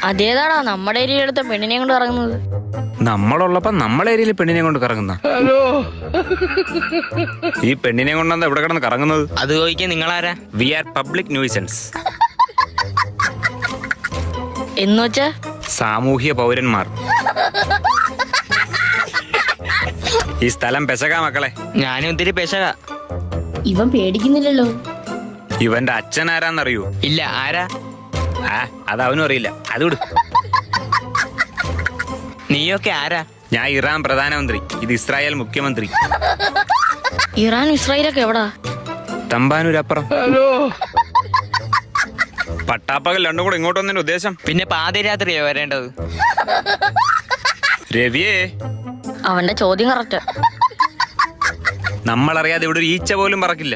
അതേതാടാ നമ്മുടെ ഏരിയ എടുത്ത പെണ്ണിനെ കൊണ്ട് ഇറങ്ങുന്നത്? നമ്മളുള്ളപ്പോ നമ്മളെ ഏരിയയിൽ പെണ്ണിനെ കൊണ്ട് കറങ്ങുന്ന ഈ പെണ്ണിനെ കൊണ്ടാ എവിടെ കിടന്ന് കറങ്ങുന്നത്? അത് ചോദിക്കാൻ നിങ്ങളാരാ? We are public nuisance. എന്നുവെച്ചാ സാമൂഹ്യ പൗരന്മാർ. ഈ സ്ഥലം പെശക മക്കളെ. ഞാനും ഒത്തിരി പെശക. ഇവൻ പേടിക്കുന്നില്ലല്ലോ. ഇവന്റെ അച്ഛൻ ആരാന്നറിയൂ? ഇല്ല, ആരാ? അത് അവനും അറിയില്ല. അതുകൊട്. നീയൊക്കെ ആരാ? ഞാൻ ഇറാൻ പ്രധാനമന്ത്രി, ഇത് ഇസ്രായേൽ മുഖ്യമന്ത്രി. ഇറാൻ ഇസ്രായേലൊക്കെ എവിടാ? തമ്പാനൂരപ്പുറം. പട്ടാപ്പകൽ രണ്ടും കൂടെ ഇങ്ങോട്ട് വന്നതിന്റെ ഉദ്ദേശം? പിന്നെ പാതിരാത്രിയോ വരേണ്ടത്? രവിയേ, അവന്റെ ചോദ്യം കറക്റ്റ്. നമ്മളറിയാതെ ഇവിടെ ഒരു ഈച്ച പോലും പറക്കില്ല.